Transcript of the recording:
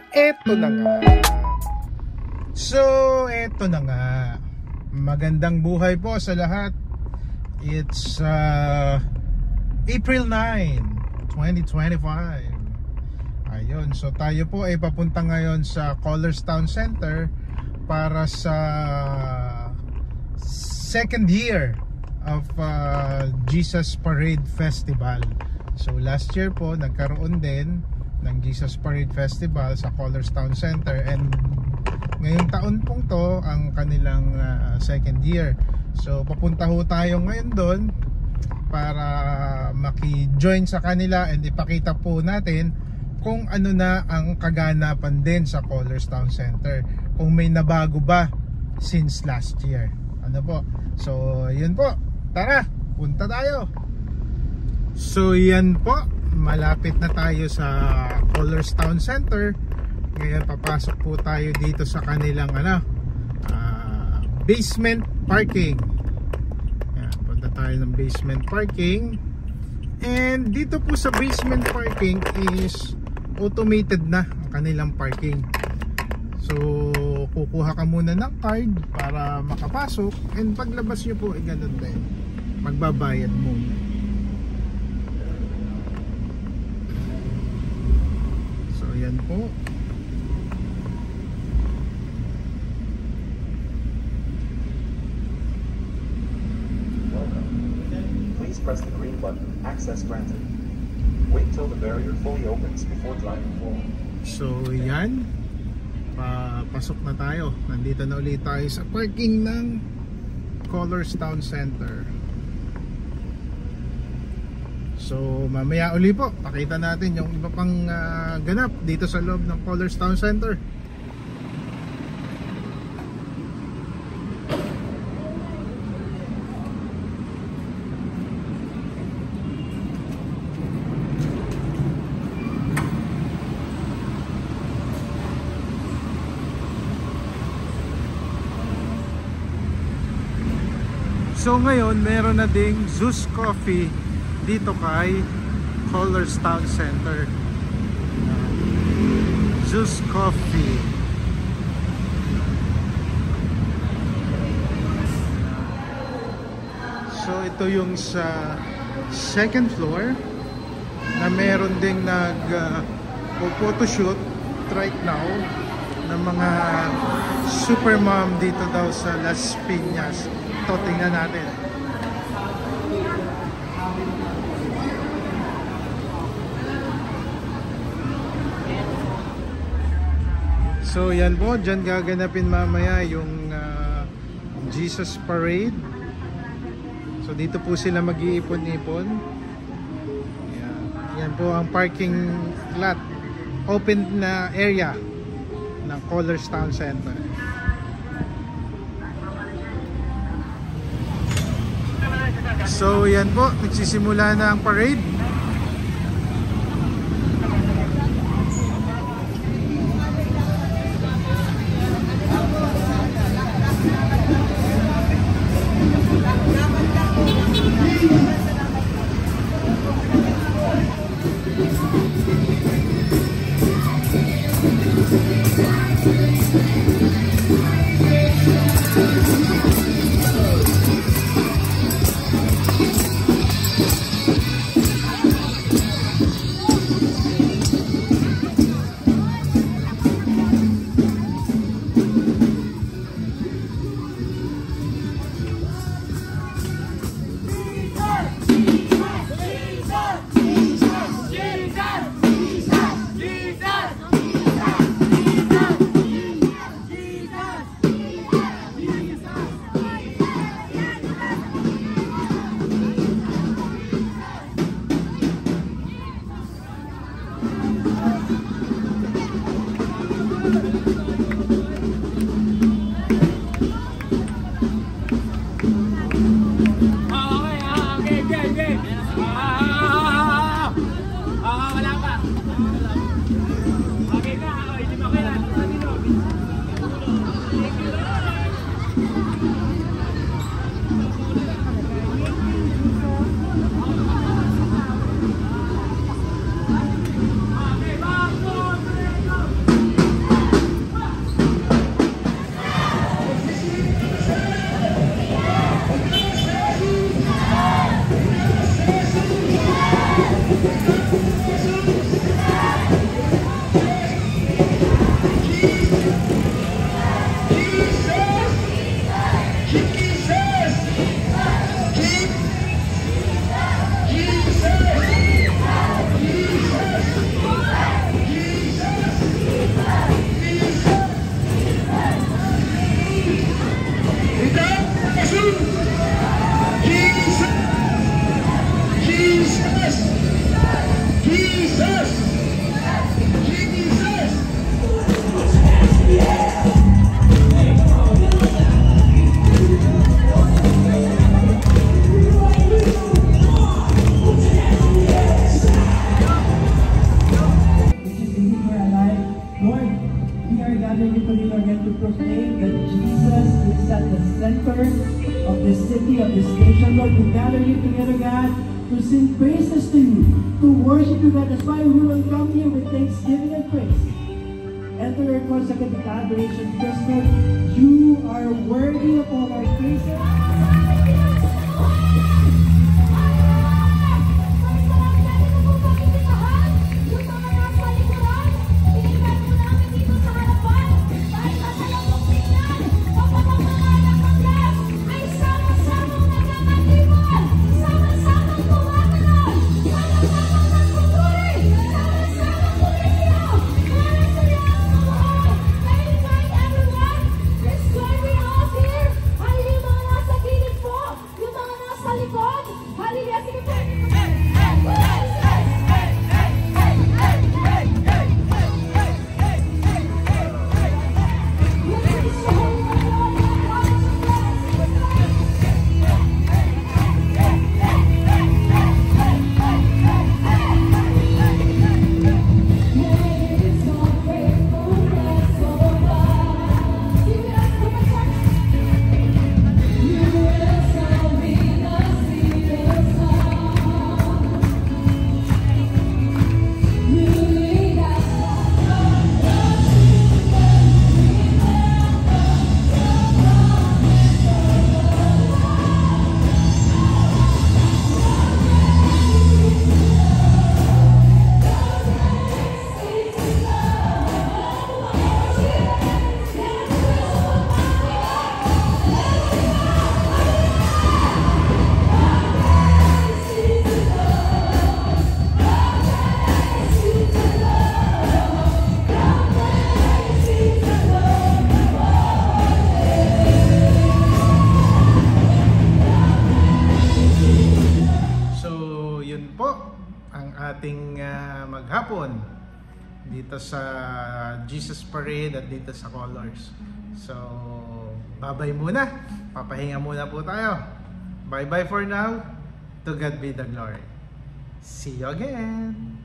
Eto na nga. So, eto na nga. Magandang buhay po sa lahat. It's April 9, 2025. Ayun, so tayo po ay papunta ngayon sa Collerstown Center para sa second year of Jesus Parade Festival. So last year po nagkaroon din ng Jesus Parade Festival sa Collerstown Center, and ngayong taon pong to ang kanilang second year. So papunta ho tayo ngayon doon para maki-join sa kanila and ipakita po natin kung ano na ang kaganapan din sa Collerstown Center, kung may nabago ba since last year. Ano po? So yun po, tara, punta tayo. So yan po, malapit na tayo sa Collerstown Center. Ngayon papasok po tayo dito sa kanilang basement parking. Yan, punta tayo ng basement parking. And dito po sa basement parking is automated na ang kanilang parking. So kukuha ka muna ng card para makapasok, and paglabas nyo po ay ganun din, magbabayad muna. So yan po. Please press the green button. Access granted. Wait till the barrier fully opens before driving forward. So yan, pasok na tayo. Nandito na ulit tayo sa parking ng Collerstown Center. So mamaya uli po, pakita natin yung iba pang ganap dito sa loob ng Collerstown Center. So ngayon meron na ding Zeus Coffee dito kay Collerstown Center. Zeus Coffee. So ito yung sa second floor na meron ding photoshoot right now ng mga super mom dito daw sa Las Piñas. Ito, tingnan natin. So yan po, dyan gaganapin mamaya yung Jesus Parade. So dito po sila mag-iipon-ipon. Yan po ang parking lot, open na area ng Collerstown Center. So yan po, nagsisimula na ang parade. gather here today, Lord, again to proclaim that Jesus is at the center of this city, of this nation, Lord. We gather here together, God, to sing praises to you, to worship you, God. That's why we will come here with thanksgiving and praise. Enter your courts again with adoration, because, Lord, you are worthy of all our praises. ating maghapon dito sa Jesus Parade at dito sa Colors. So, bye-bye muna. Papahinga muna po tayo. Bye-bye for now. To God be the glory. See you again.